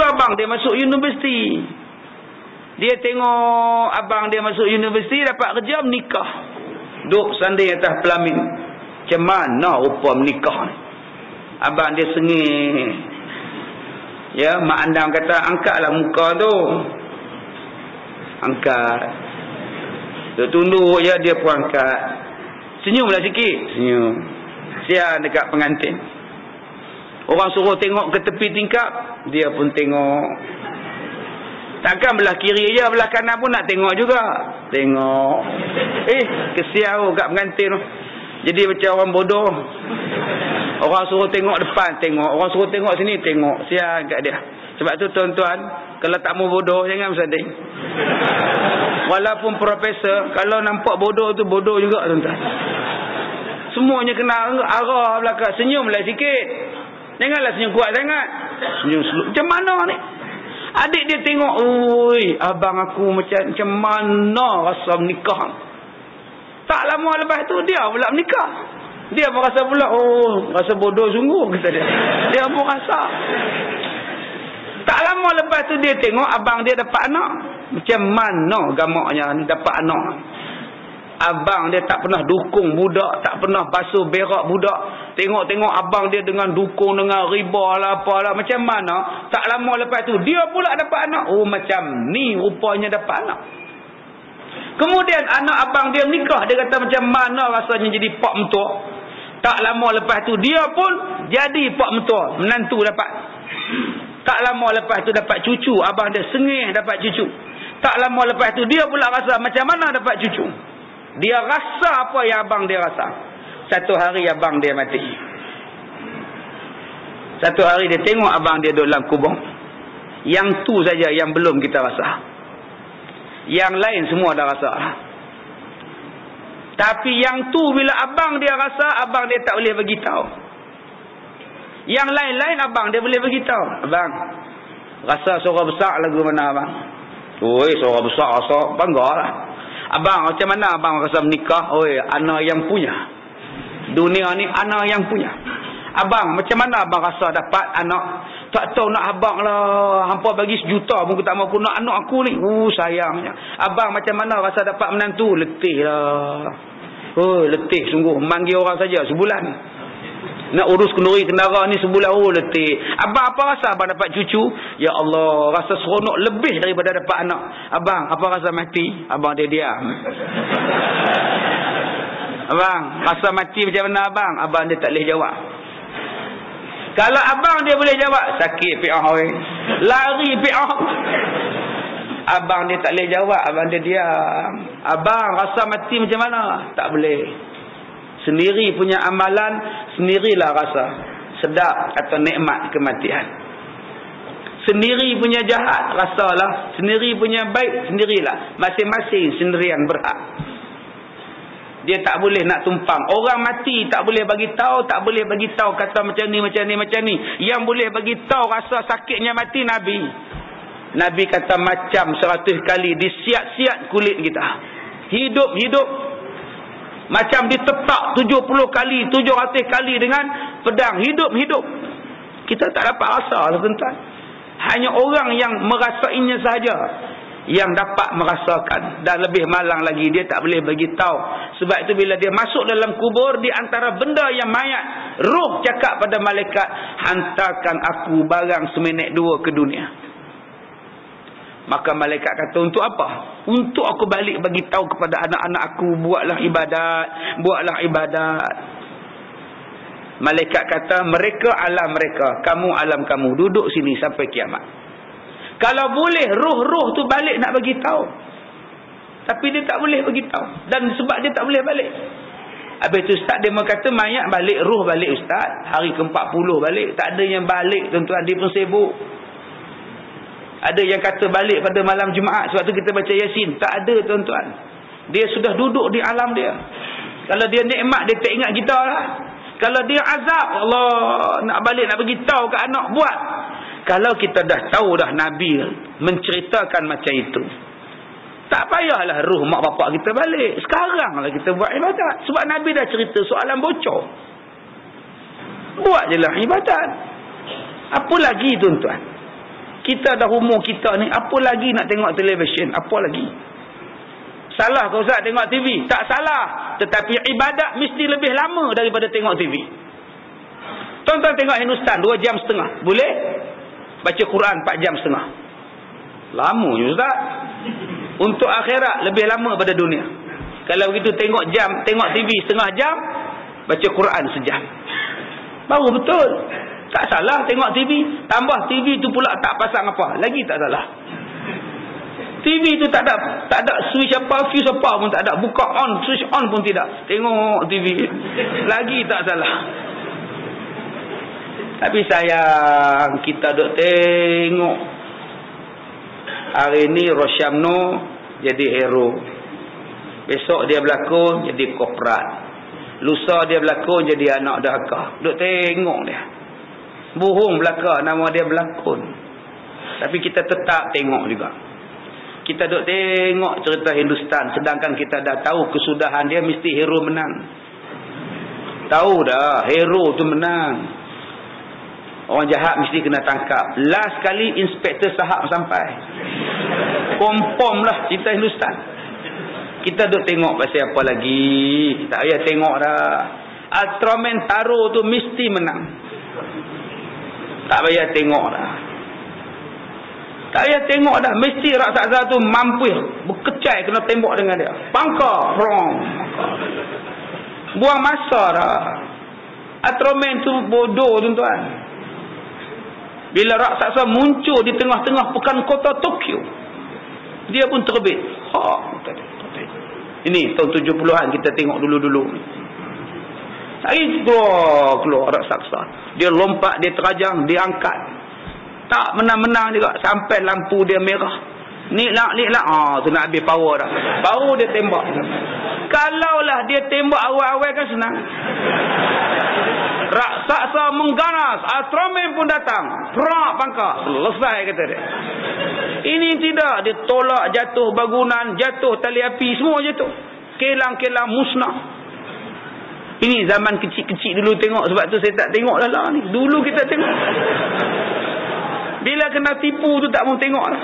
tu abang dia masuk universiti. Dia tengok abang dia masuk universiti, dapat kerja, menikah. Duk sanding atas pelamin. Macam mana rupa menikah ni? Abang dia sengih. Ya, mak andam kata, angkatlah muka tu. Angkat. Dia tunduk je, dia pun angkat. Senyumlah sikit. Senyum. Siap dekat pengantin. Orang suruh tengok ke tepi tingkap, dia pun tengok. Takkan belah kiri je, belah kanan pun nak tengok juga. Tengok. Kesian kat pengantin tu. Jadi macam orang bodoh. Orang suruh tengok depan, tengok. Orang suruh tengok sini, tengok. Sian kat dia. Sebab tu tuan-tuan, kalau tak mau bodoh, jangan bersanding. Walaupun profesor, kalau nampak bodoh tu bodoh juga tuan-tuan. Semuanya kena arah belakang. Senyumlah sikit. Janganlah senyum kuat sangat. Senyum slow. Macam mana ni? Adik dia tengok, oi, abang aku macam mana rasa menikah. Tak lama lepas tu dia pula menikah. Dia pun rasa pula, oh, rasa bodoh sungguh, kata dia. Dia pun rasa. Tak lama lepas tu dia tengok abang dia dapat anak. Macam mana gamaknya ni dapat anak. Abang dia tak pernah dukung budak, tak pernah basuh berak budak. Tengok-tengok abang dia dengan dukung, dengan riba lah apalah. Macam mana? Tak lama lepas tu dia pula dapat anak. Oh, macam ni rupanya dapat anak. Kemudian anak abang dia menikah. Dia kata macam mana rasanya jadi pak mentua. Tak lama lepas tu dia pun jadi pak mentua. Menantu dapat. Tak lama lepas tu dapat cucu. Abang dia sengih dapat cucu. Tak lama lepas tu dia pula rasa macam mana dapat cucu. Dia rasa apa yang abang dia rasa. Satu hari abang dia mati. Satu hari dia tengok abang dia duduk dalam kubur. Yang tu saja yang belum kita rasa. Yang lain semua dah rasa. Tapi yang tu bila abang dia rasa, abang dia tak boleh bagi tahu. Yang lain-lain abang dia boleh bagi tahu. Abang, rasa suara besar lagu mana abang? Oi, suara besar rasa banggalah. Abang, macam mana abang rasa menikah? Oi, anak yang punya. Dunia ni anak yang punya. Abang, macam mana abang rasa dapat anak? Tak tahu nak abang lah. Hampa bagi 1 juta pun tak mampu nak anak aku ni. Sayangnya. Abang, macam mana rasa dapat menantu? Letih lah. Oh, letih sungguh. Manggil orang saja sebulan. Nak urus kenduri kendaraan ni sebulan. Oh, letih. Abang, apa rasa abang dapat cucu? Ya Allah, rasa seronok lebih daripada dapat anak. Abang, apa rasa mati? Abang dia diam. Abang, rasa mati macam mana abang? Abang dia tak boleh jawab. Kalau abang dia boleh jawab, sakit pi'ah oi. Lari pi'ah. Abang dia tak boleh jawab, abang dia diam. Abang rasa mati macam mana? Tak boleh. Sendiri punya amalan, sendirilah rasa sedap atau nikmat kematian. Sendiri punya jahat, rasalah. Sendiri punya baik, sendirilah. Masing-masing sendirian berhak. Dia tak boleh nak tumpang. Orang mati tak boleh bagi tahu, tak boleh bagi tahu kata macam ni, macam ni, macam ni. Yang boleh bagi tahu rasa sakitnya mati Nabi. Nabi kata macam 100 kali disiat-siat kulit kita. Hidup-hidup. Macam ditetak 70 kali, 700 kali dengan pedang. Hidup-hidup. Kita tak dapat rasa, tuan-tuan. Hanya orang yang merasainya sahaja yang dapat merasakan. Dan lebih malang lagi, dia tak boleh bagi tahu. Sebab itu bila dia masuk dalam kubur, di antara benda yang mayat, roh cakap pada malaikat, hantarkan aku barang seminit 2 ke dunia. Maka malaikat kata, untuk apa? Untuk aku balik bagi tahu kepada anak-anak aku, buatlah ibadat, buatlah ibadat. Malaikat kata, mereka alam mereka, kamu alam kamu, duduk sini sampai kiamat. Kalau boleh roh-roh tu balik nak bagi tahu. Tapi dia tak boleh bagi tahu. Dan sebab dia tak boleh balik. Habis tu ustaz dia kata mayat balik, roh balik ustaz. Hari ke-40 balik. Tak ada yang balik tuan-tuan, dia pun sibuk. Ada yang kata balik pada malam Jumaat. Sebab tu kita baca Yasin. Tak ada tuan-tuan. Dia sudah duduk di alam dia. Kalau dia nikmat, dia tak ingat kita lah. Kalau dia azab, Allah nak balik nak bagi tahu ke anak, buat. Kalau kita dah tahu dah Nabi menceritakan macam itu, tak payahlah roh mak bapak kita balik. Sekaranglah kita buat ibadat. Sebab Nabi dah cerita soalan bocor. Buat je lah ibadat. Apa lagi tuan-tuan? Kita dah umur kita ni, apa lagi nak tengok televisyen? Apa lagi? Salah ke Ustaz tengok TV? Tak salah. Tetapi ibadat mesti lebih lama daripada tengok TV. Tuan-tuan tengok Hindustan 2 jam setengah. Boleh? Baca Quran 4 jam setengah. Lama je Ustaz. Untuk akhirat lebih lama pada dunia. Kalau begitu tengok TV setengah jam, baca Quran sejam. Baru betul. Tak salah tengok TV. Tambah TV tu pula tak pasang apa. Lagi tak salah. TV tu tak ada switch apa, fuse apa pun tak ada. Buka on, switch on pun tidak. Tengok TV. Lagi tak salah. Tapi sayang, kita duk tengok. Hari ni Rosyamno jadi hero. Besok dia berlakon jadi korporat. Lusa dia berlakon jadi anak dahaka. Duk tengok dia. Bohong belaka nama dia berlakon. Tapi kita tetap tengok juga. Kita duk tengok cerita Hindustan, sedangkan kita dah tahu kesudahan dia mesti hero menang. Tahu dah hero tu menang. Orang jahat mesti kena tangkap. Last kali Inspektor Sahab sampai. Confirm lah cerita Hindustan. Kita duk tengok pasal apa lagi? Tak payah tengok dah. Ultraman Taro tu mesti menang. Tak payah tengok dah. Tak payah tengok dah. Mesti raksasa tu mampu berkecai kena tembak dengan dia. Pangkar. Buang masa dah. Ultraman tu bodoh tuan-tuan. Bila raksasa muncul di tengah-tengah pekan kota Tokyo, dia pun terbit. Ini tahun 70-an kita tengok dulu-dulu. Hari keluar raksasa. Dia lompat, dia terajang, dia angkat. Tak menang-menang juga sampai lampu dia merah. Niklak. Tu nak habis power dah. Baru dia tembak. Kalaulah dia tembak awal-awal kan senang. Raksasa mengganas, Ultraman pun datang. Perak pangkar. Selesai kata dia. Ini tidak. Dia tolak jatuh bangunan, jatuh tali api, semua jatuh. Kelang-kelang musnah. Ini zaman kecil-kecil dulu tengok. Sebab tu saya tak tengok dah lah ni. Dulu kita tengok. Bila kena tipu tu tak mau tengok lah.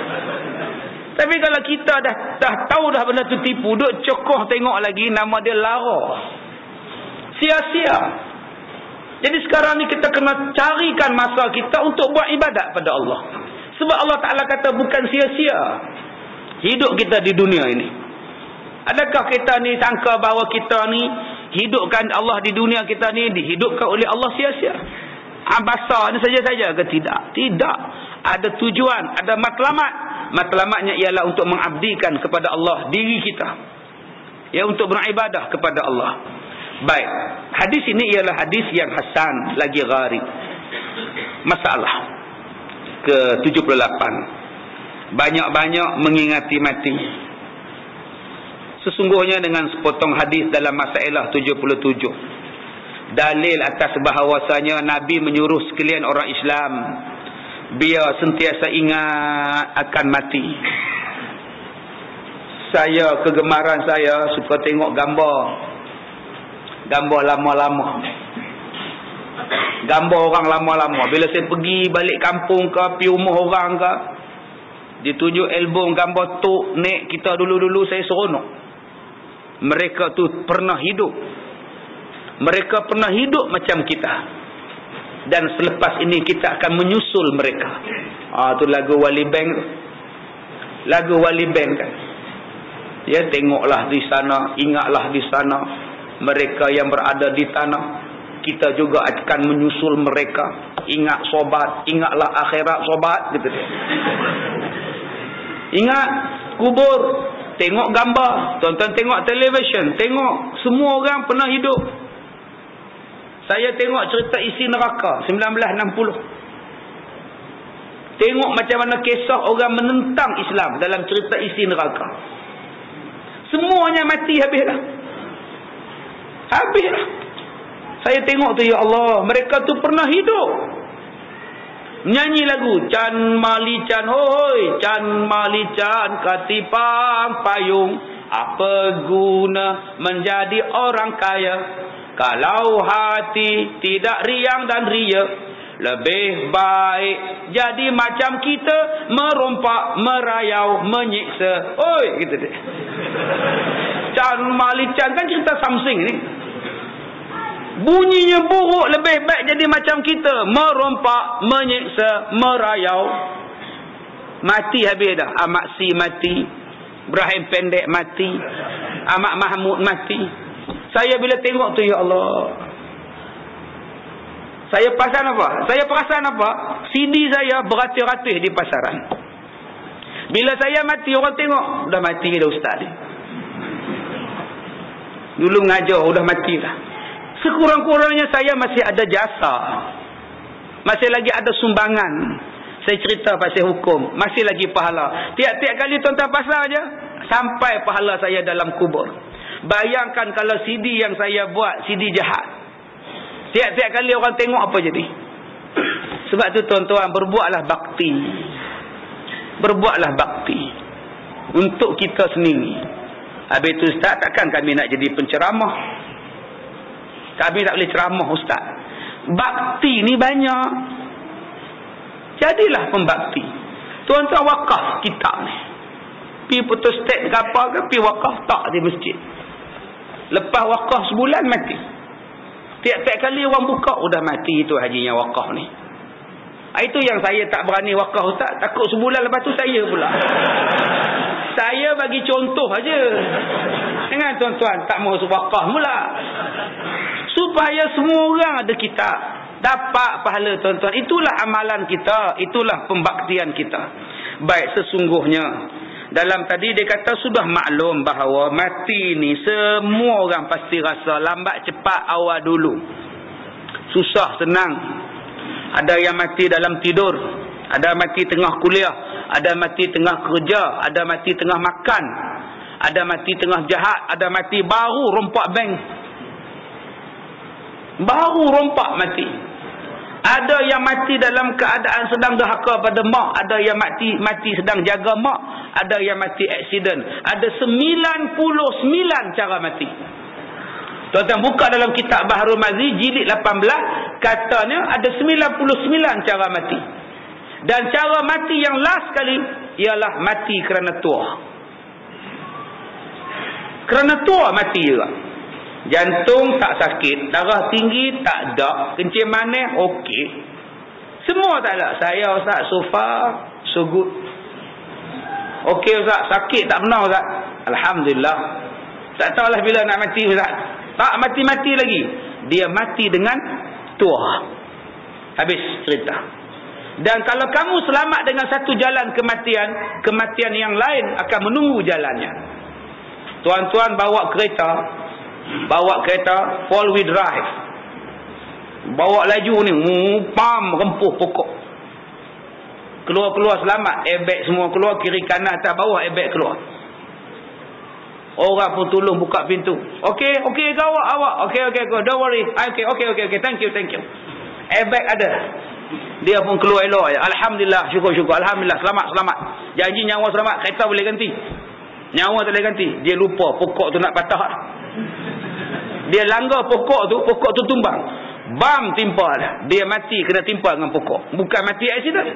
Tapi kalau kita dah tahu dah benda tu tipu, duk cokoh tengok lagi, nama dia lara. Sia-sia. Jadi sekarang ni kita kena carikan masa kita untuk buat ibadat pada Allah. Sebab Allah Ta'ala kata bukan sia-sia hidup kita di dunia ini. Adakah kita ni sangka bahawa kita ni hidupkan Allah di dunia kita ni dihidupkan oleh Allah sia-sia? Abasa ni saja-saja ke tidak? Tidak. Ada tujuan, ada matlamat. Matlamatnya ialah untuk mengabdikan kepada Allah diri kita. Ya, untuk beribadah kepada Allah. Baik. Hadis ini ialah hadis yang hasan lagi gharib. Masalah ke-78. Banyak-banyak mengingati mati. Sesungguhnya dengan sepotong hadis dalam Masalah 77. Dalil atas bahawasanya Nabi menyuruh sekalian orang Islam biar sentiasa ingat akan mati. Kegemaran saya suka tengok gambar lama-lama. Gambar orang lama-lama. Bila saya pergi balik kampung ke, pergi rumah orang ke, ditunjuk album gambar tok nek kita dulu-dulu, saya seronok. Mereka tu pernah hidup. Mereka pernah hidup macam kita. Dan selepas ini kita akan menyusul mereka. Tu lagu Wali Bank. Lagu Wali Bank kan. Ya, tengoklah di sana, ingatlah di sana mereka yang berada di tanah. Kita juga akan menyusul mereka. Ingat sobat, ingatlah akhirat sobat gitu dia. Ingat kubur, tengok gambar, tonton tengok televisyen, tengok semua orang pernah hidup. Saya tengok cerita isi neraka 1960. Tengok macam mana kisah orang menentang Islam dalam cerita isi neraka. Semuanya mati habislah. Habislah. Saya tengok tu, ya Allah, mereka tu pernah hidup. Nyanyi lagu Can Mali Can hoi, Can Mali Can katipang payung, apa guna menjadi orang kaya kalau hati tidak riang dan ria, Lebih baik jadi macam kita, merompak, merayau, menyiksa. Oi, gitu deh. Chan Malichan kan cerita Samsing ni. Bunyinya buruk, lebih baik jadi macam kita, merompak, menyiksa, merayau. Mati habis dah. Ahmad Si mati, Ibrahim Pendek mati, Ahmad Mahmud mati. Saya bila tengok tu, ya Allah, saya perasan apa? Saya perasan apa? CD saya beratus-ratus di pasaran. Bila saya mati, orang tengok, dah mati dah ustaz ni. Dulu mengajar, dah mati dah. Sekurang-kurangnya saya masih ada jasa. Masih lagi ada sumbangan. Saya cerita pasal hukum. Masih lagi pahala. Tiap-tiap kali tuan-tuan pasal aja, sampai pahala saya dalam kubur. Bayangkan kalau CD yang saya buat, CD jahat. Tiap-tiap kali orang tengok, apa jadi? Sebab tu tuan-tuan, berbuatlah bakti. Berbuatlah bakti untuk kita sendiri. Habis tu ustaz, takkan kami nak jadi penceramah. Kami tak boleh ceramah ustaz. Bakti ni banyak. Jadilah pembakti. Tuan-tuan wakaf kitab ni. Pi photostat ke apa ke, pi wakaf tak di masjid. Lepas wakaf sebulan mati. Tiap-tiap kali orang buka, udah mati itu hajinya wakaf ni. Itu yang saya tak berani wakaf ustaz. Takut sebulan lepas tu saya pula. Saya bagi contoh aja. Dengan tuan-tuan tak mau wakaf mula. Supaya semua orang ada kitab, dapat pahala tuan-tuan. Itulah amalan kita, itulah pembaktian kita. Baik, sesungguhnya dalam tadi dia kata sudah maklum bahawa mati ni semua orang pasti rasa, lambat cepat awal dulu, susah senang. Ada yang mati dalam tidur, ada mati tengah kuliah, ada mati tengah kerja, ada mati tengah makan, ada mati tengah jahat, ada mati baru rompak bank, baru rompak mati. Ada yang mati dalam keadaan sedang derhaka pada mak, ada yang mati sedang jaga mak, ada yang mati aksiden. Ada 99 cara mati. Tuan-tuan buka dalam kitab Baharul Mazi jilid 18, katanya ada 99 cara mati. Dan cara mati yang last kali ialah mati kerana tua. Kerana tua mati juga. Jantung tak sakit, darah tinggi tak ada, kencing manis okey. Semua tak ada. Saya ustaz, so far so good. Okey ustaz, sakit tak pernah ustaz. Alhamdulillah. Tak tahulah bila nak mati ustaz. Tak mati-mati lagi. Dia mati dengan tua. Habis cerita. Dan kalau kamu selamat dengan satu jalan kematian, kematian yang lain akan menunggu jalannya. Tuan-tuan bawa kereta, four wheel drive, bawa laju ni, pam, rempuh pokok, keluar selamat, airbag semua keluar, kiri kanan atas bawah airbag keluar. Orang pun tolong buka pintu. Okey awak, okey go, don't worry, okey, thank you. Airbag ada, dia pun keluar elok. Alhamdulillah, syukur, alhamdulillah, selamat. Janji nyawa selamat, kereta boleh ganti, nyawa tak boleh ganti. Dia lupa pokok tu nak patah. Dia langgar pokok tu tumbang. Bam, timpa dah. Dia mati kena timpa dengan pokok. Bukan mati aksiden.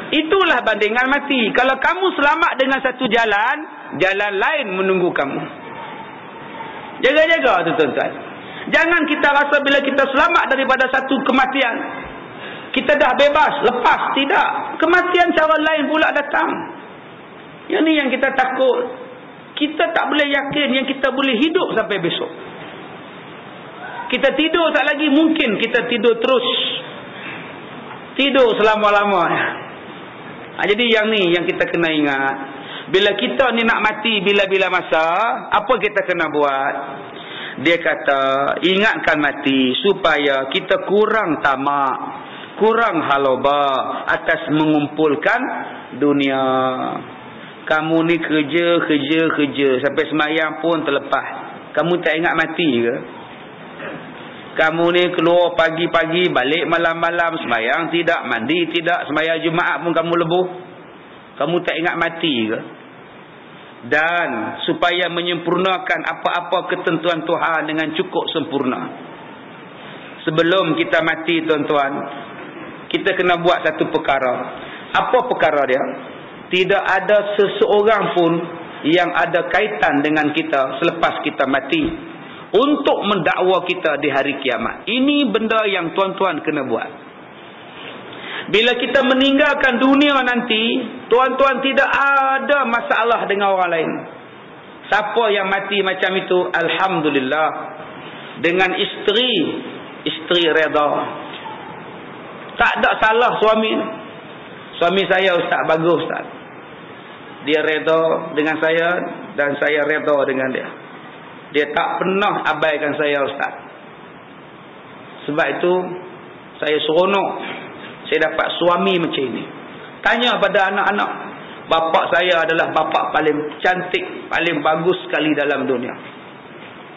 Itulah bandingan mati. Kalau kamu selamat dengan satu jalan, jalan lain menunggu kamu. Jaga-jaga tu tuan-tuan. Jangan kita rasa bila kita selamat daripada satu kematian, kita dah bebas, lepas. Tidak. Kematian cara lain pula datang. Yang ni yang kita takut. Kita tak boleh yakin yang kita boleh hidup sampai besok. Kita tidur tak lagi, mungkin kita tidur terus. Tidur selama-lamanya. Jadi yang ni yang kita kena ingat. Bila kita ni nak mati bila-bila masa, apa kita kena buat? Dia kata, ingatkan mati supaya kita kurang tamak, kurang haloba atas mengumpulkan dunia. Kamu ni kerja sampai semayang pun terlepas. Kamu tak ingat mati ke? Kamu ni keluar pagi-pagi, balik malam-malam, semayang tidak, mandi tidak, semayang Jumaat pun kamu lebuh. Kamu tak ingat mati ke? Dan supaya menyempurnakan apa-apa ketentuan Tuhan dengan cukup sempurna, sebelum kita mati tuan-tuan, kita kena buat satu perkara. Apa perkara dia? Tidak ada seseorang pun yang ada kaitan dengan kita selepas kita mati untuk mendakwa kita di hari kiamat. Ini benda yang tuan-tuan kena buat. Bila kita meninggalkan dunia nanti, tuan-tuan tidak ada masalah dengan orang lain. Siapa yang mati macam itu, alhamdulillah, dengan isteri reda. Tak ada salah suami. Suami saya ustaz, bagus ustaz. Dia reda dengan saya dan saya reda dengan dia. Dia tak pernah abaikan saya ustaz. Sebab itu saya seronok saya dapat suami macam ini. Tanya pada anak-anak, bapa saya adalah bapa paling cantik, paling bagus sekali dalam dunia.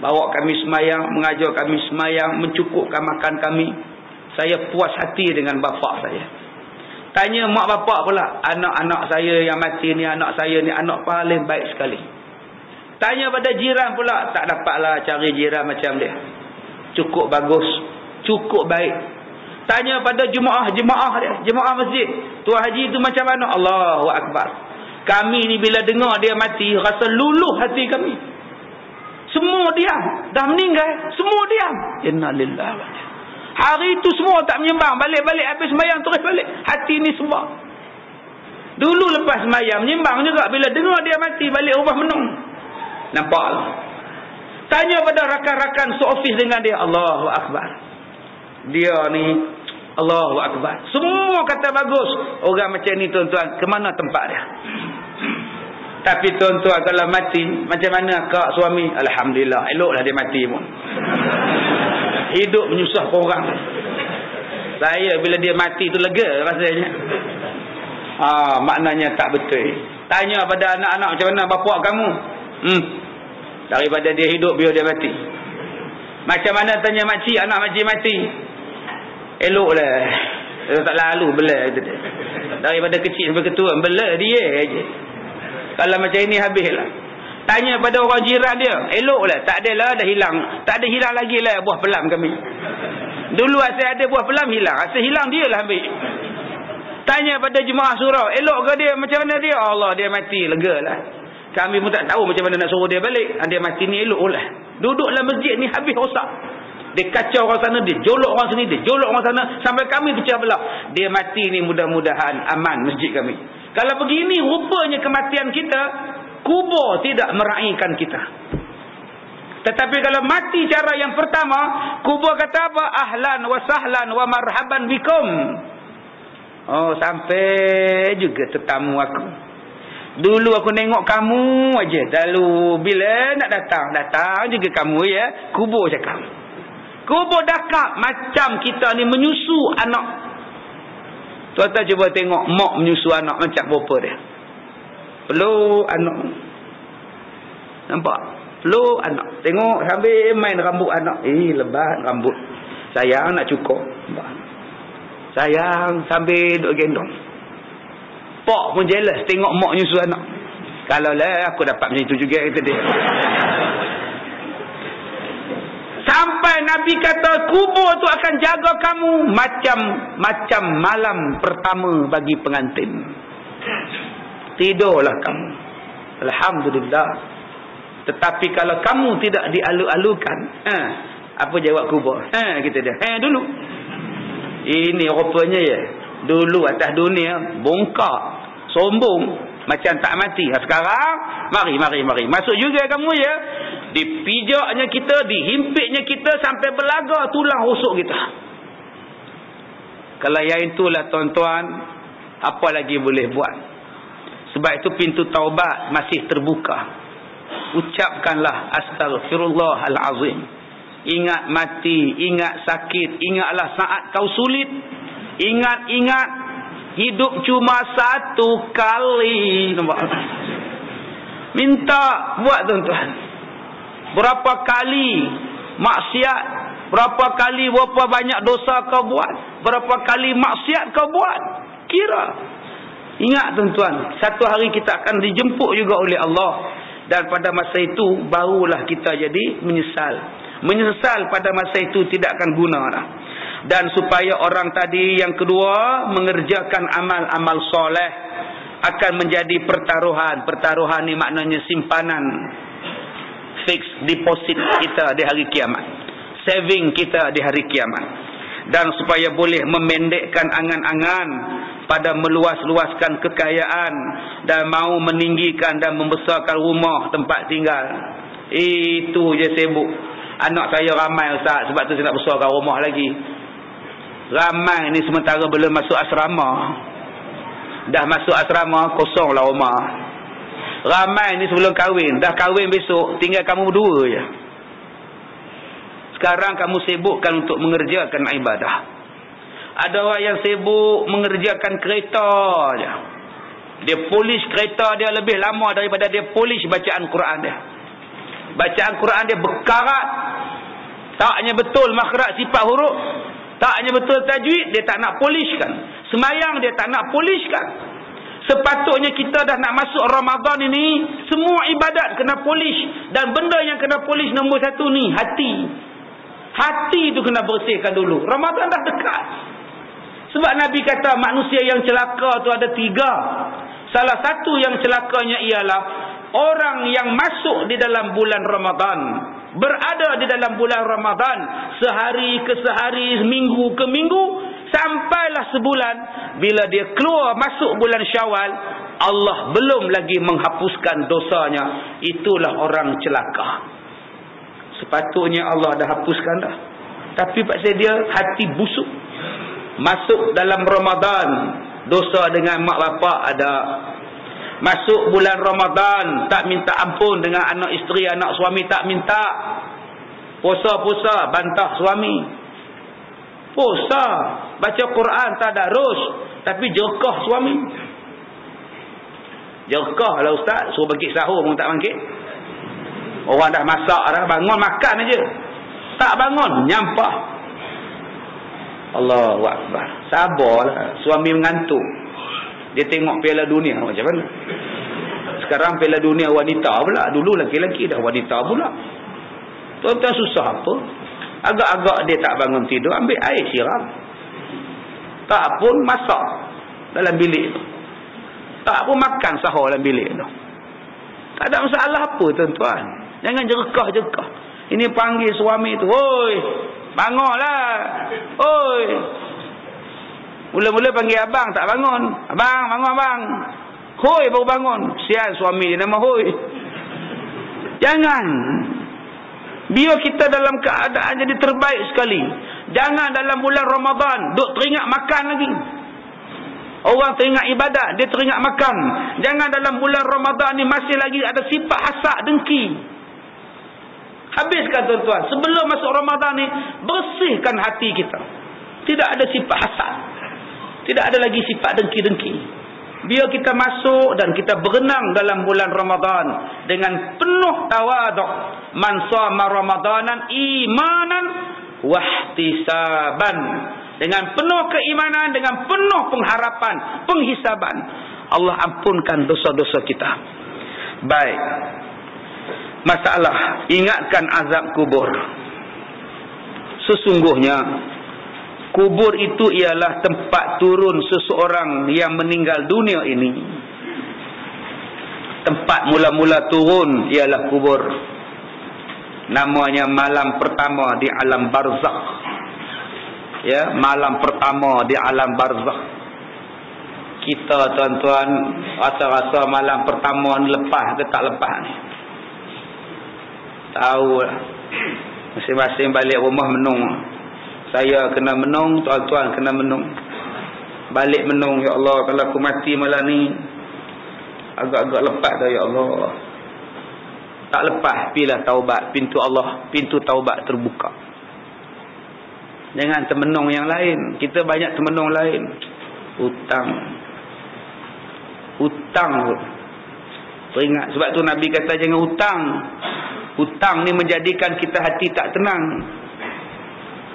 Bawa kami semayang, mengajar kami semayang, mencukupkan makan kami. Saya puas hati dengan bapa saya. Tanya mak bapak pula, anak-anak saya yang mati ni, anak saya ni anak paling baik sekali. Tanya pada jiran pula, tak dapatlah cari jiran macam dia. Cukup bagus, cukup baik. Tanya pada jemaah dia, jemaah masjid, tuan haji tu macam mana? Allahu Akbar. Kami ni bila dengar dia mati, rasa luluh hati kami. Semua diam, dah meninggal, semua diam. Innalillahi wa inna. Hari itu semua tak menyembang, balik-balik habis sembahyang terus balik. Hati ni semua. Dulu lepas sembahyang menyembang juga, bila dengar dia mati balik rumah menung. Nampaklah. Tanya pada rakan-rakan seofis dengan dia, Allahu Akbar. Dia ni Allahu Akbar. Semua kata bagus. Orang macam ni tuan-tuan, ke mana tempat dia? Tapi tuan-tuan kalau mati, macam mana kak suami? Alhamdulillah, eloklah dia mati pun. Hidup menyusahkan orang. Saya bila dia mati tu lega rasanya. Maknanya tak betul. Tanya pada anak-anak, macam mana bapak kamu? Daripada dia hidup biar dia mati. Macam mana tanya makcik, anak makcik mati? Eloklah. Dia tak lalu bela. Daripada kecil sampai ketua, bela dia aje. Kalau macam ini habislah. Tanya pada orang jiran dia, eloklah. Tak adalah, dah hilang. Tak ada hilang lagi lah buah pelam kami. Dulu asal ada buah pelam hilang. Asal hilang dia lah ambil. Tanya pada jemaah surau, elok ke dia? Macam mana dia? Allah, dia mati, lega lah. Kami pun tak tahu macam mana nak suruh dia balik. Dia mati ni elok lah. Duduk dalam masjid ni habis rosak. Dia kacau orang sana, dia jolok orang sini, dia jolok orang sana, sampai kami pecah belah. Dia mati ni mudah-mudahan aman masjid kami. Kalau begini rupanya kematian kita, kubur tidak meraihkan kita. Tetapi kalau mati cara yang pertama, kubur kata apa? Ahlan wa sahlan wa marhaban bikum. Oh, sampai juga tetamu aku. Dulu aku nengok kamu aja. Lalu bila nak datang juga kamu ya. Kubur cakap. Kubur dakak macam kita ni menyusu anak. Tuan-tuan cuba tengok mak menyusu anak macam apa dia. Peluk anak. Nampak? Peluk anak. Tengok sambil main rambut anak. Lebat rambut. Sayang nak cukur. Sayang sambil duk gendong. Pak pun jealous tengok mak nyusu anak. Kalau lah aku dapat macam itu juga, kata dia. Sampai Nabi kata kubur tu akan jaga kamu macam malam pertama bagi pengantin. Tidurlah kamu. Alhamdulillah. Tetapi kalau kamu tidak dialu-alukan, apa jawab kubur? Kata dia. Dulu. Ini rupanya ya. Dulu atas dunia bongkak, sombong, macam tak mati. Sekarang mari masuk juga kamu ya. Dipijaknya kita, dihimpitnya kita sampai belaga tulang rusuk kita. Kalau yang itulah tuan-tuan, apa lagi boleh buat? Sebab itu pintu taubat masih terbuka. Ucapkanlah astaghfirullahalazim. Ingat mati, ingat sakit, ingatlah saat kau sulit. Ingat hidup cuma satu kali. Nampak? Minta buat tuan-tuan. Berapa kali maksiat, berapa banyak dosa kau buat, berapa kali maksiat kau buat. Kira. Ingat tuan-tuan, satu hari kita akan dijemput juga oleh Allah. Dan pada masa itu barulah kita jadi menyesal. Menyesal pada masa itu tidak akan guna dah. Dan supaya orang tadi yang kedua mengerjakan amal-amal soleh akan menjadi pertaruhan. Pertaruhan ni maknanya simpanan, fix deposit kita di hari kiamat, saving kita di hari kiamat. Dan supaya boleh memendekkan angan-angan pada meluas-luaskan kekayaan dan mau meninggikan dan membesarkan rumah tempat tinggal. Itu je sibuk. Anak saya ramai Ustaz, sebab tu saya nak besarkan rumah lagi. Ramai ni sementara belum masuk asrama. Dah masuk asrama, kosonglah rumah. Ramai ni sebelum kahwin, dah kahwin besok, tinggal kamu berdua je. Sekarang kamu sibukkan untuk mengerjakan ibadah. Ada orang yang sibuk mengerjakan kereta je. Dia polish kereta dia lebih lama daripada dia polish bacaan Quran dia. Bacaan Quran dia berkarat. Taknya betul makhraj sifat huruf. Taknya betul tajwid, dia tak nak polishkan. Semayang dia tak nak polishkan. Sepatutnya kita dah nak masuk Ramadan ini, semua ibadat kena polish. Dan benda yang kena polish nombor satu ni, hati. Hati tu kena bersihkan dulu. Ramadan dah dekat. Sebab Nabi kata manusia yang celaka tu ada 3. Salah satu yang celakanya ialah orang yang masuk di dalam bulan Ramadan, berada di dalam bulan Ramadan sehari ke sehari, minggu ke minggu, sampailah sebulan. Bila dia keluar masuk bulan Syawal, Allah belum lagi menghapuskan dosanya. Itulah orang celaka. Sepatutnya Allah dah hapuskan dah. Tapi pasal dia hati busuk. Masuk dalam Ramadan, dosa dengan mak bapak ada. Masuk bulan Ramadan, tak minta ampun dengan anak isteri, anak suami tak minta. Puasa-puasa, bantah suami. Puasa, baca Quran, tadarus, tapi jerkah suami. Jerkah lah Ustaz, suruh bagi sahur pun tak bangkit. Orang dah masak dah, bangun makan aja. Tak bangun, nyampah. Allahu Akbar. Sabarlah, suami mengantuk. Dia tengok Piala Dunia macam mana. Sekarang Piala Dunia wanita pula. Dulu laki-laki dah wanita pula. Tuan-tuan susah apa? Agak-agak dia tak bangun tidur, ambil air siram. Tak pun masak dalam bilik tu. Tak pun makan sahur dalam bilik tu. Tak ada masalah apa tuan-tuan. Jangan jerkah-jerkah. Ini panggil suami tu, "Oi, bangunlah. Oi." Mula-mula panggil abang, tak bangun. "Abang, bangun abang." "Hoi," baru bangun. Sial suami dia nama Hoi. Jangan. Biar kita dalam keadaan jadi terbaik sekali. Jangan dalam bulan Ramadan duk teringat makan lagi. Orang teringat ibadat, dia teringat makan. Jangan dalam bulan Ramadan ni masih lagi ada sifat hasad, dengki. Habiskan tuan-tuan. Sebelum masuk Ramadan ni, bersihkan hati kita. Tidak ada sifat hasad. Tidak ada lagi sifat dengki-dengki. Biar kita masuk dan kita berenang dalam bulan Ramadan dengan penuh tawaduk. Man shama Ramadanan imanan wahtisaban. Dengan penuh keimanan, dengan penuh pengharapan, penghisaban. Allah ampunkan dosa-dosa kita. Baik. Masalah, ingatkan azab kubur. Sesungguhnya kubur itu ialah tempat turun seseorang yang meninggal dunia ini. Tempat mula-mula turun ialah kubur. Namanya malam pertama di alam barzakh. Ya, malam pertama di alam barzakh. Kita tuan-tuan rasa-rasa malam pertama ni lepas ke tak lepas ni? Tahu lah. Masing-masing balik rumah menung. Saya kena menung, tuan-tuan kena menung. Balik menung, ya Allah, kalau aku mati malam ni agak-agak lepas dah, ya Allah. Tak lepas, pilih taubat. Pintu Allah, pintu taubat terbuka. Jangan termenung yang lain. Kita banyak termenung lain. Hutang. Hutang tu. Teringat. Sebab tu Nabi kata jangan hutang. Hutang ni menjadikan kita hati tak tenang.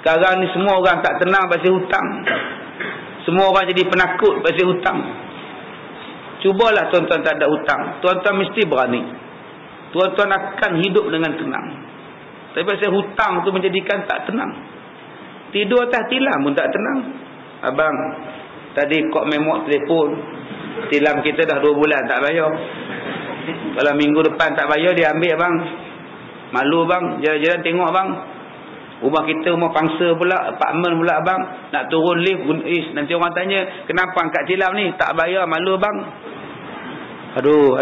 Sekarang ni semua orang tak tenang pasal hutang. Semua orang jadi penakut pasal hutang. Cubalah tuan-tuan tak ada hutang. Tuan-tuan mesti berani. Tuan-tuan akan hidup dengan tenang. Tapi pasal hutang tu menjadikan tak tenang. Tidur atas tilam pun tak tenang. Abang, tadi kok memok telefon. Tilam kita dah 2 bulan tak bayar. Kalau minggu depan tak bayar, dia ambil bang. Malu bang, jalan-jalan tengok bang. Rumah kita rumah pangsa pula, apartmen pula bang. Nak turun lift, nanti orang tanya, kenapa angkat tilam ni? Tak bayar, malu bang. Aduh.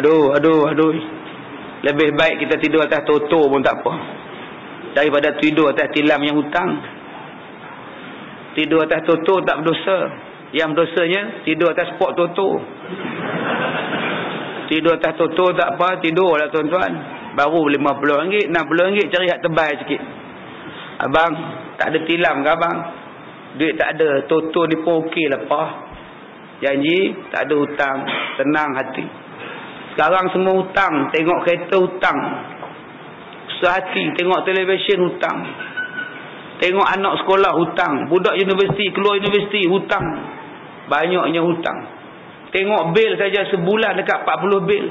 Lebih baik kita tidur atas toto pun tak apa, daripada tidur atas tilam yang hutang. Tidur atas toto tak berdosa. Yang berdosanya tidur atas spot toto. Tidur atas toto tak apa, tidurlah tuan-tuan. Baru RM50, RM60 cari hak tebal sikit. Abang, tak ada tilam ke abang? Duit tak ada, toto ni pun okey lah pak. Janji tak ada hutang, tenang hati. Sekarang semua hutang, tengok kereta hutang, sehati tengok televisyen hutang, tengok anak sekolah hutang, budak universiti keluar universiti hutang, banyaknya hutang. Tengok bil saja sebulan dekat 40 bil.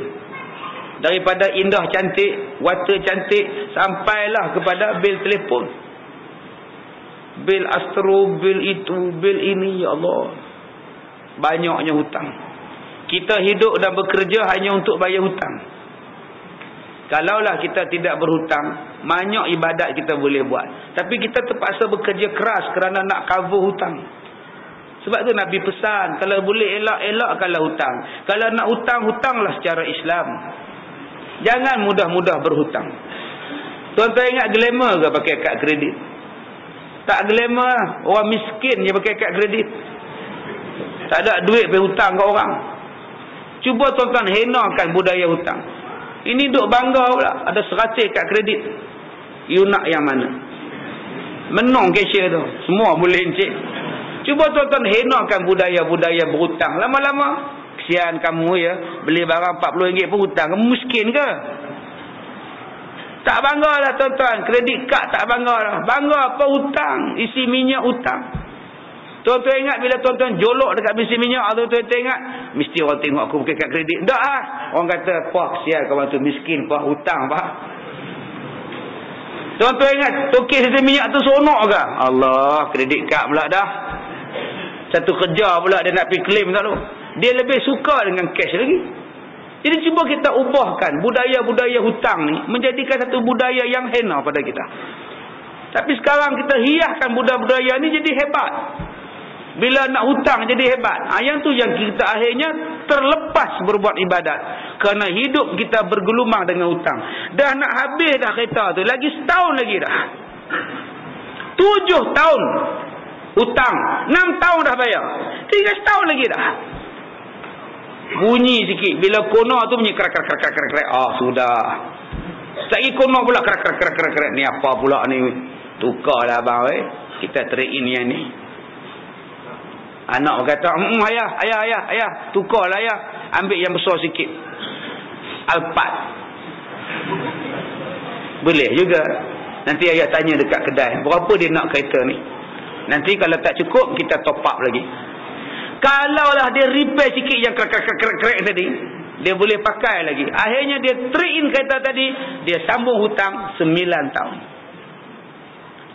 Daripada indah cantik, water cantik, sampailah kepada bil telefon, bil astro, bil itu, bil ini. Ya Allah, banyaknya hutang. Kita hidup dan bekerja hanya untuk bayar hutang. Kalaulah kita tidak berhutang, banyak ibadat kita boleh buat. Tapi kita terpaksa bekerja keras kerana nak cover hutang. Sebab tu Nabi pesan, kalau boleh elak-elakkanlah hutang. Kalau nak hutang, hutanglah secara Islam. Jangan mudah-mudah berhutang. Tuan-tuan ingat glamour ke pakai kad kredit? Tak glamour. Orang miskin je pakai kad kredit. Tak ada duit berhutang ke orang. Cuba tuan-tuan henakan budaya hutang. Ini duk bangga pula, ada 100 kad kredit. You nak yang mana? Menong cashier tu, semua boleh encik. Cuba tuan-tuan henakan budaya-budaya berhutang. Lama-lama, kesian kamu ya, beli barang RM40 pun hutang. Kamu miskin ke? Tak banggalah tuan-tuan, kredit kad tak banggalah. Bangga apa hutang? Isi minyak hutang. Tuan-tuan ingat bila tuan-tuan jolok dekat mesin minyak, tuan-tuan ingat mesti orang tengok aku pakai kad kredit. Tak lah. Orang kata, "Pak, sial kawan tu miskin, pak, hutang, pak." Tuan-tuan ingat tokek mesin minyak tu seronok ke? Allah, kredit kad pula dah. Satu kerja pula dia nak pergi claim tak tu. Dia lebih suka dengan cash lagi. Jadi cuba kita ubahkan budaya-budaya hutang ni menjadikan satu budaya yang hina pada kita. Tapi sekarang kita hiaskan budaya-budaya ni jadi hebat. Bila nak hutang jadi hebat. Yang tu yang kita akhirnya terlepas berbuat ibadat. Kerana hidup kita bergelumang dengan hutang. Dah nak habis dah kereta tu. Lagi setahun lagi dah. 7 tahun hutang. 6 tahun dah bayar. Tinggal setahun lagi dah. Bunyi sikit. Bila kono tu bunyi krak. Sudah. Lagi kono pula krak. Ni apa pula ni? Tukarlah abang. Kita trade in yang ni. Anak kata, ayah, tukarlah ayah. Ambil yang besar sikit. Alphard. Boleh juga. Nanti ayah tanya dekat kedai, berapa dia nak kereta ni. Nanti kalau tak cukup, kita top up lagi. Kalaulah dia repair sikit yang krek tadi, dia boleh pakai lagi. Akhirnya dia trade in kereta tadi, dia sambung hutang 9 tahun.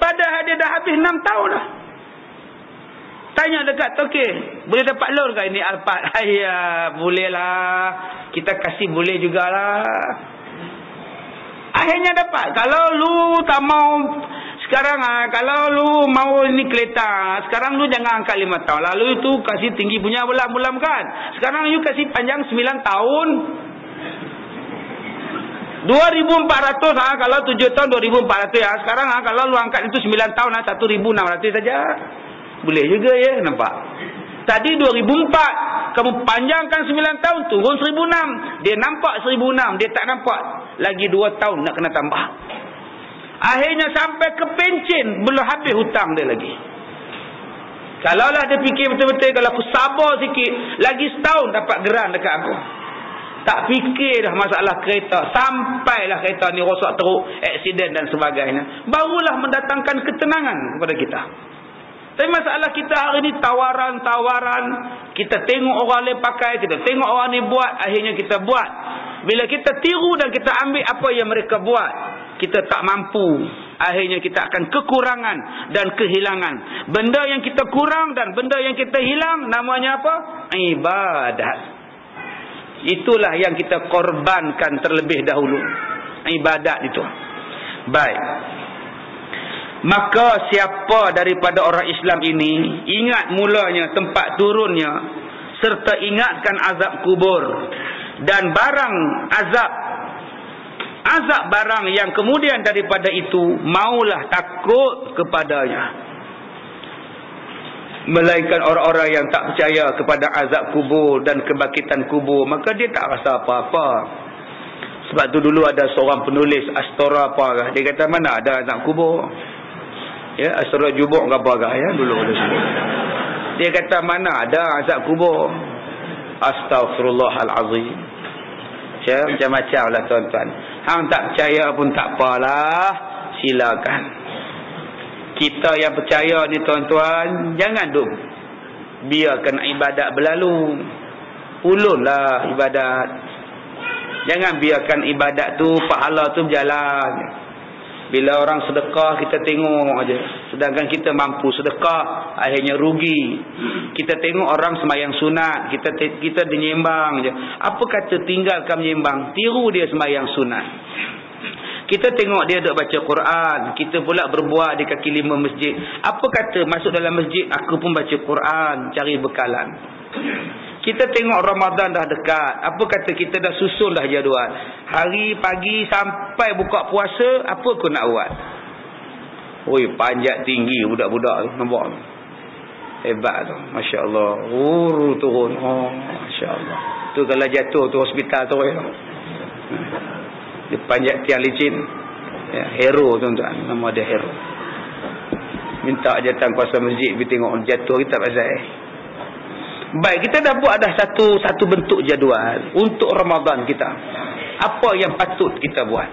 Padahal dia dah habis 6 tahun dah. Tanya dekat tokek, boleh dapat loan ke ini Alphard? Ayah, boleh lah. Kita kasih boleh jugalah. Akhirnya dapat. Kalau lu tak mau sekarang, kalau lu mau ini kereta, sekarang lu jangan angkat 5 tahun. Lalu itu kasih tinggi punya bulan-bulan kan. Sekarang you kasih panjang 9 tahun. 2,400 kalau 7 tahun 2,400 ya. Sekarang kalau lu angkat itu 9 tahun 1,600 saja. Boleh juga ya, nampak. Tadi 2004, kamu panjangkan 9 tahun, turun 1,600. Dia nampak 1,600, dia tak nampak. Lagi 2 tahun nak kena tambah. Akhirnya sampai ke pencen, belum habis hutang dia lagi. Kalaulah dia fikir betul-betul, kalau aku sabar sikit, lagi setahun dapat geran dekat aku. Tak fikir dah masalah kereta. Sampailah kereta ni rosak teruk, aksiden dan sebagainya. Barulah mendatangkan ketenangan kepada kita. Tapi masalah kita hari ni tawaran-tawaran. Kita tengok orang lain pakai, kita tengok orang ni buat, akhirnya kita buat. Bila kita tiru dan kita ambil apa yang mereka buat, kita tak mampu akhirnya kita akan kekurangan dan kehilangan. Benda yang kita kurang dan benda yang kita hilang, namanya apa? Ibadat. Itulah yang kita korbankan terlebih dahulu. Ibadat itu. Baik. Maka siapa daripada orang Islam ini ingat mulanya tempat turunnya, serta ingatkan azab kubur dan barang azab barang yang kemudian daripada itu, maulah takut kepadanya. Melainkan orang-orang yang tak percaya kepada azab kubur dan kebangkitan kubur, maka dia tak rasa apa-apa. Sebab tu dulu ada seorang penulis Astora apa, dia kata mana ada azab kubur. Ya, Astora Jubuk ke apa kah ya, dulu ada sebut. Dia kata mana ada azab kubur. Astaghfirullahalazim. Ya, macam-macam lah tuan-tuan. Hang tak percaya pun tak apalah, silakan. Kita yang percaya ni tuan-tuan, jangan duk biarkan ibadat berlalu. Ulunlah ibadat. Jangan biarkan ibadat tu, pahala tu berjalan. Bila orang sedekah, kita tengok aja. Sedangkan kita mampu sedekah, akhirnya rugi. Kita tengok orang semayang sunat, kita menyembang aja. Apa kata tinggalkan menyembang, tiru dia semayang sunat. Kita tengok dia duk baca Quran, kita pula berbuat di kaki 5 masjid. Apa kata masuk dalam masjid, aku pun baca Quran, cari bekalan. Kita tengok Ramadan dah dekat. Apa kata kita dah susun dah jadual. Hari pagi sampai buka puasa, apa aku nak buat? Oi, panjat tinggi budak-budak tu, nampak tu. Hebat tu, masya-Allah. Turun. Oh, masya-Allah. Tu kalau jatuh tu hospital tu ya. Dia panjat tiang licin. Ya, hero tuan-tuan, nama dia hero. Minta jatah kuasa masjid pergi tengok jatuh, kita pasal. Baik, kita dah buat dah satu bentuk jadual untuk Ramadan kita. Apa yang patut kita buat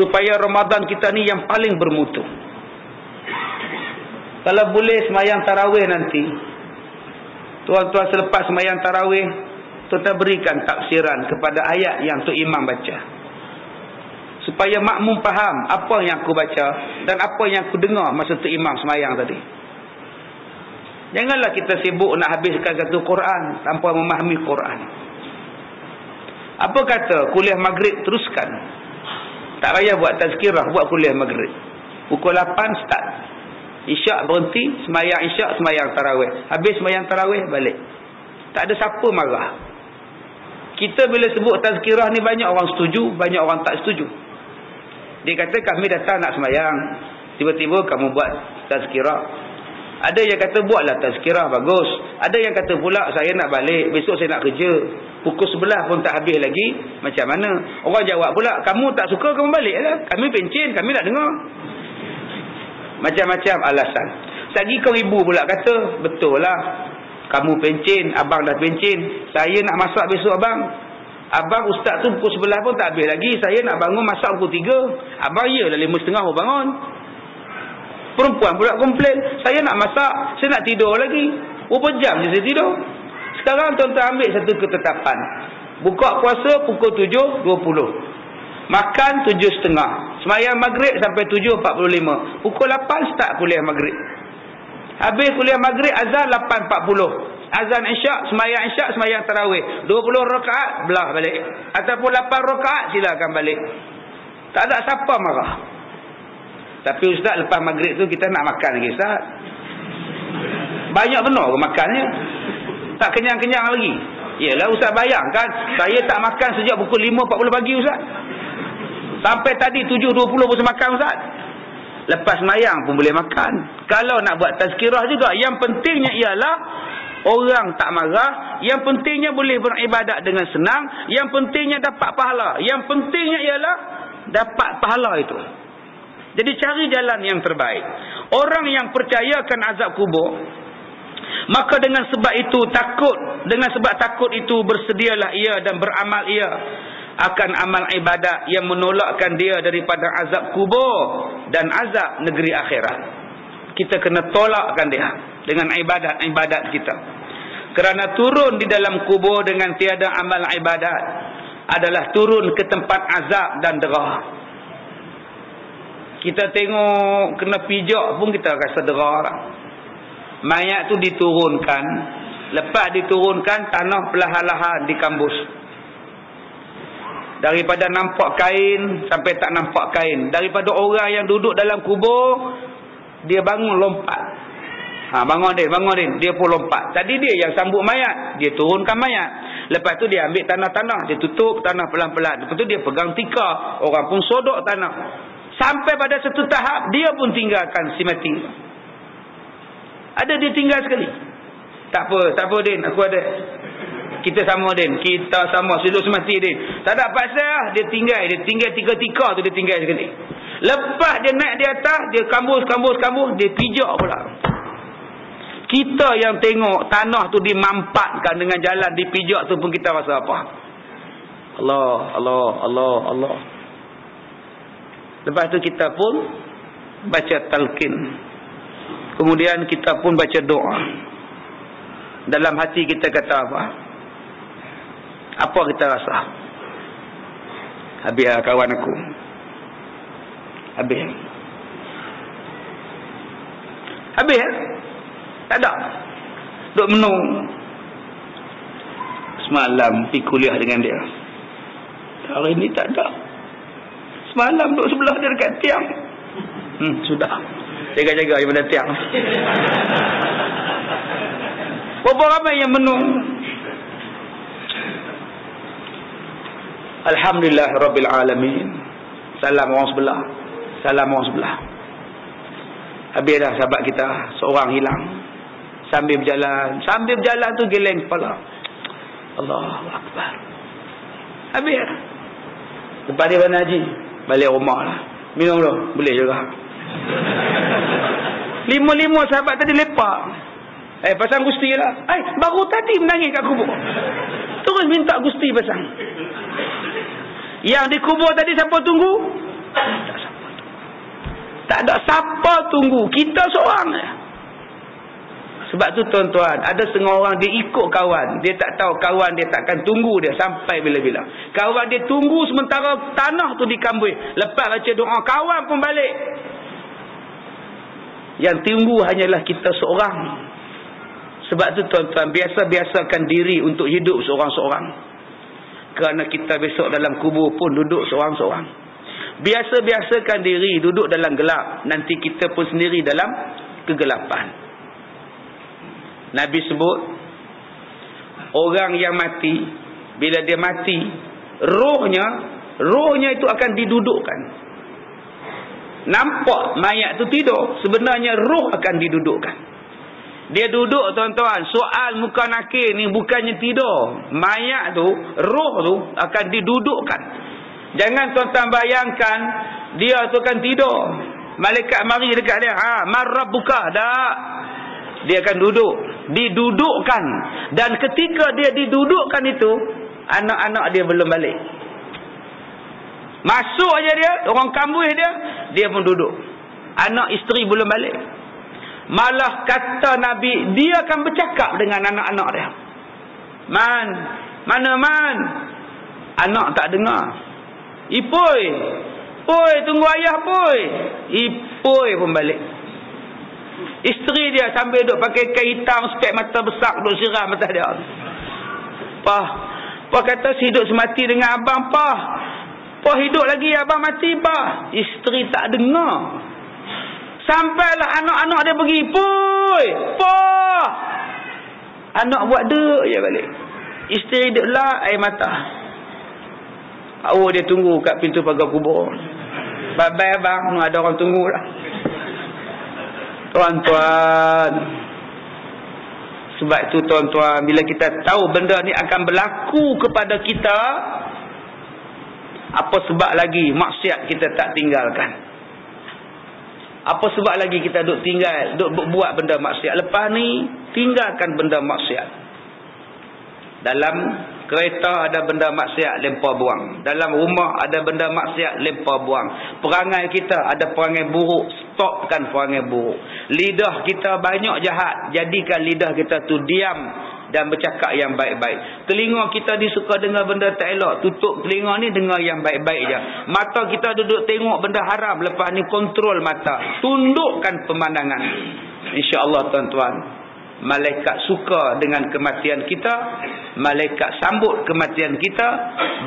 supaya Ramadan kita ni yang paling bermutu. Kalau boleh semayang tarawih nanti, tuan-tuan selepas semayang tarawih, tuan-tuan berikan tafsiran kepada ayat yang Tok Imam baca, supaya makmum faham apa yang aku baca dan apa yang aku dengar masa Tok Imam semayang tadi. Janganlah kita sibuk nak habiskan satu Quran tanpa memahami Quran. Apa kata kuliah maghrib teruskan. Tak payah buat tazkirah, buat kuliah maghrib. Pukul 8 start. Isyak berhenti, semayang isyak, semayang tarawih. Habis semayang tarawih, balik. Tak ada siapa marah. Kita bila sebut tazkirah ni, banyak orang setuju, banyak orang tak setuju. Dia kata kami datang nak semayang, tiba-tiba kamu buat tazkirah. Ada yang kata buatlah tazkirah, bagus. Ada yang kata pula saya nak balik, besok saya nak kerja. Pukul 11 pun tak habis lagi. Macam mana? Orang jawab pula, kamu tak suka kamu baliklah. Kami pencen, kami nak dengar. Macam-macam alasan. Sagi kau ibu pula kata, betul lah. Kamu pencen, abang dah pencen. Saya nak masak besok abang. Abang ustaz tu pukul 11 pun tak habis lagi. Saya nak bangun masak pukul 3. Abang iyalah 5.30 baru bangun. Perempuan pula komplain, saya nak masak, saya nak tidur lagi. Berapa jam je saya tidur. Sekarang tuan-tuan ambil satu ketetapan. Buka puasa pukul 7.20. Makan 7.30. Semayang maghrib sampai 7.45. Pukul 8 start kuliah maghrib. Habis kuliah maghrib azan 8.40. Azan isyak, semayang tarawih. 20 rakaat belah balik. Ataupun 8 rakaat silakan balik. Tak ada siapa marah. Tapi ustaz, lepas maghrib tu kita nak makan lagi ustaz. Banyak benar ke makannya? Tak kenyang-kenyang lagi. Yelah ustaz, bayangkan saya tak makan sejak pukul 5.40 pagi ustaz. Sampai tadi 7.20 baru makan ustaz. Lepas mayang pun boleh makan. Kalau nak buat tazkirah juga, yang pentingnya ialah orang tak marah. Yang pentingnya boleh beribadat dengan senang. Yang pentingnya dapat pahala. Yang pentingnya ialah dapat pahala itu. Jadi cari jalan yang terbaik. Orang yang percayakan azab kubur, maka dengan sebab itu takut, dengan sebab takut itu bersedialah ia dan beramal ia akan amal ibadat yang menolakkan dia daripada azab kubur dan azab negeri akhirat. Kita kena tolakkan dia dengan ibadat-ibadat kita. Kerana turun di dalam kubur dengan tiada amal ibadat adalah turun ke tempat azab dan derah. Kita tengok kena pijak pun kita rasa dera lah. Mayat tu diturunkan. Lepas diturunkan, tanah perlahan-lahan dikambus. Daripada nampak kain sampai tak nampak kain. Daripada orang yang duduk dalam kubur, dia bangun lompat. Bangun din. Dia pun lompat. Tadi dia yang sambut mayat. Dia turunkan mayat. Lepas tu dia ambil tanah-tanah. Dia tutup tanah pelan-pelan. Lepas tu dia pegang tikar. Orang pun sodok tanah. Sampai pada satu tahap, dia pun tinggalkan si mati. Ada dia tinggal sekali. Tak apa din. Aku ada. Kita sama din. Kita sama. Hidup semati din. Tak ada paksa lah. Dia tinggal 3 tikar tu dia tinggal sekali. Lepas dia naik di atas, dia kambus. Dia pijak pula. Kita yang tengok tanah tu dimampatkan dengan jalan dipijak tu pun kita rasa apa? Allah. Lepas tu kita pun baca talqin. Kemudian kita pun baca doa. Dalam hati kita kata apa? Apa kita rasa? Habis lah kawan aku. Habis. Tak ada. Duk menung. Semalam pergi kuliah dengan dia. Hari ni tak ada. Semalam duk sebelah dia dekat tiang. Sudah. Jaga-jaga yang pada tiang. Berapa ramai yang menung. Alhamdulillah Rabbil Alamin. Salam orang sebelah. Habis dah sahabat kita. Seorang hilang. Sambil berjalan tu geleng kepala. Allahu Akbar. Habis. Lepas dia Abang Haji, balik rumah lah. Minum dulu. Boleh juga. 5 sahabat tadi lepak. Pasang Gusti lah. Baru tadi menangis kat kubur. Terus minta Gusti pasang. Yang di kubur tadi siapa tunggu? Tak ada siapa tunggu. Kita seorang. Sebab tu tuan-tuan, ada setengah orang dia ikut kawan. Dia tak tahu kawan dia takkan tunggu dia sampai bila-bila. Kawan dia tunggu sementara tanah tu dikambui. Lepas baca doa, kawan pun balik. Yang tunggu hanyalah kita seorang. Sebab tu tuan-tuan, biasa-biasakan diri untuk hidup seorang-seorang. Kerana kita besok dalam kubur pun duduk seorang-seorang. Biasa-biasakan diri duduk dalam gelap. Nanti kita pun sendiri dalam kegelapan. Nabi sebut, orang yang mati, bila dia mati, rohnya itu akan didudukkan. Nampak mayat tu tidur, sebenarnya roh akan didudukkan. Dia duduk tuan-tuan. Soal muka nakir ni bukannya tidur. Mayat tu, roh tu akan didudukkan. Jangan tuan-tuan bayangkan dia tu akan tidur. Malaikat mari dekat dia. Marrab buka. Tak. Dia akan duduk. Didudukkan. Dan ketika dia didudukkan itu, anak-anak dia belum balik. Masuk aja dia, orang kambuh dia pun duduk. Anak isteri belum balik. Malah kata Nabi, dia akan bercakap dengan anak-anak dia. Mana Man? Anak tak dengar. Ipoi, tunggu ayah poi. Ipoi pun balik. Isteri dia sambil duduk pakai kain hitam, spek mata besar, duduk siram mata dia. Pa kata hidup semati dengan abang, Pa hidup lagi abang mati, Pa. Isteri tak dengar. Sampailah anak-anak dia pergi, Poi, Pa. Anak buat dek je balik. Isteri duduk lah air mata. Dia tunggu kat pintu pagar kubur. Bye-bye abang, ada orang tunggu dah. Tuan-tuan, sebab itu tuan-tuan, bila kita tahu benda ni akan berlaku kepada kita, apa sebab lagi maksiat kita tak tinggalkan? Apa sebab lagi kita duk buat benda maksiat? Lepas ni tinggalkan benda maksiat. Dalam kereta ada benda maksiat, lempar buang. Dalam rumah ada benda maksiat, lempar buang. Perangai kita ada perangai buruk, stopkan perangai buruk. Lidah kita banyak jahat, jadikan lidah kita tu diam dan bercakap yang baik-baik. Telinga kita disuka dengar benda tak elok, tutup telinga ni, dengar yang baik-baik je. Mata kita duduk tengok benda haram, lepas ni kontrol mata, tundukkan pemandangan. InsyaAllah tuan-tuan, malaikat suka dengan kematian kita, malaikat sambut kematian kita,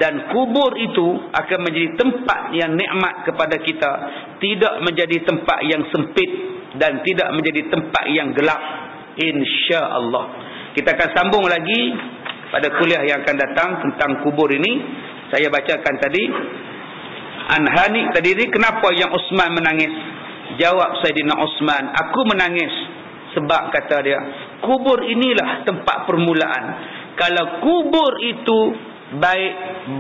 dan kubur itu akan menjadi tempat yang nikmat kepada kita, tidak menjadi tempat yang sempit dan tidak menjadi tempat yang gelap, insya-Allah. Kita akan sambung lagi pada kuliah yang akan datang tentang kubur ini. Saya bacakan tadi Anhani tadi ni, kenapa yang Uthman menangis? Jawab Saidina Uthman, aku menangis sebab kata dia, kubur inilah tempat permulaan. Kalau kubur itu baik,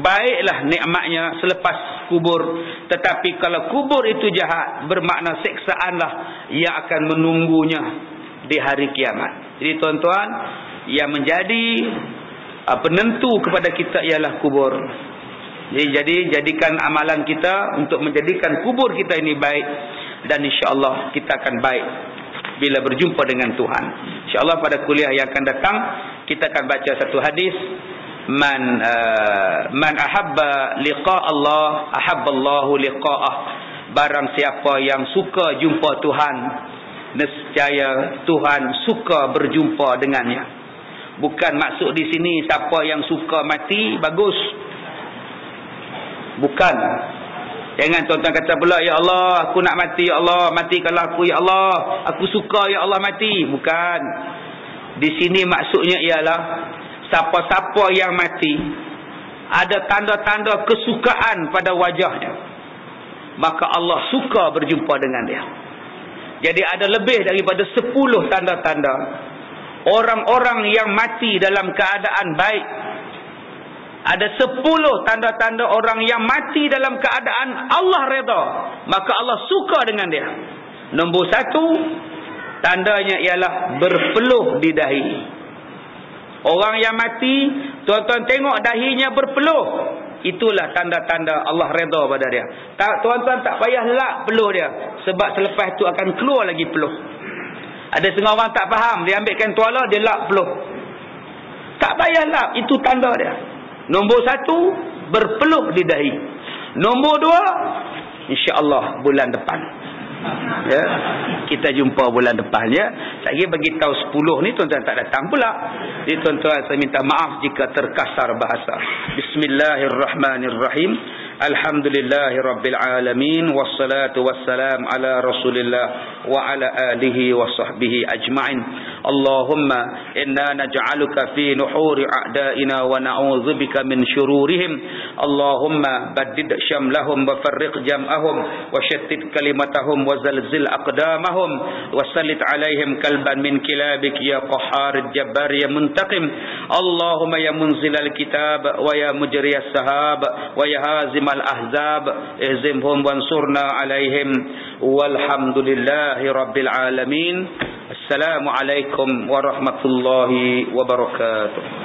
baiklah nikmatnya selepas kubur. Tetapi kalau kubur itu jahat, bermakna seksaanlah yang akan menunggunya di hari kiamat. Jadi tuan-tuan, yang menjadi penentu kepada kita ialah kubur. Jadi jadikan amalan kita untuk menjadikan kubur kita ini baik, dan insya-Allah kita akan baik bila berjumpa dengan Tuhan. InsyaAllah pada kuliah yang akan datang kita akan baca satu hadis, man ahabba liqa Allah ahabballahu liqa'ah. Barang siapa yang suka jumpa Tuhan, nescaya Tuhan suka berjumpa dengannya. Bukan maksud di sini siapa yang suka mati bagus, bukan. Jangan tuan-tuan kata pula, ya Allah aku nak mati, ya Allah matikanlah aku, ya Allah aku suka, ya Allah mati. Bukan. Di sini maksudnya ialah siapa-siapa yang mati ada tanda-tanda kesukaan pada wajahnya, maka Allah suka berjumpa dengan dia. Jadi ada lebih daripada 10 tanda-tanda orang-orang yang mati dalam keadaan baik. Ada 10 tanda-tanda orang yang mati dalam keadaan Allah redha, maka Allah suka dengan dia. Nombor 1, tandanya ialah berpeluh di dahi. Orang yang mati, tuan-tuan tengok dahinya berpeluh, itulah tanda-tanda Allah redha pada dia. Tuan-tuan tak payah lap peluh dia, sebab selepas itu akan keluar lagi peluh. Ada setengah orang tak faham, dia ambilkan tuala, dia lap peluh. Tak payah lap, itu tanda dia. Nombor 1, berpeluh di dahi. Nombor 2, insya-Allah bulan depan. Ya, kita jumpa bulan depan ya. Saya bagi tahu 10 ni tuan-tuan tak datang pula. Jadi tuan-tuan saya minta maaf jika terkasar bahasa. Bismillahirrahmanirrahim. Alhamdulillahirabbil alamin, wassalatu wassalam ala Rasulillah wa ala alihi wa sahbihi ajma'in. Allahumma inna naj'aluka fi nuhuri a'daina wa na'udzubika min syururihim. Allahumma baddid syamlahum wa farriq jam'ahum wa shattit kalimatahum wa zalzil aqdamahum wa sallit alaihim kalban min kilabik ya qahhar jabbar ya muntaqim. Allahumma ya munzilal kitab wa ya mujriyas sahab wa ya hazimal ahzab ihzimhum wansurna alaihim walhamdulillahi rabbil alamin. Assalamualaikum warahmatullahi wabarakatuh.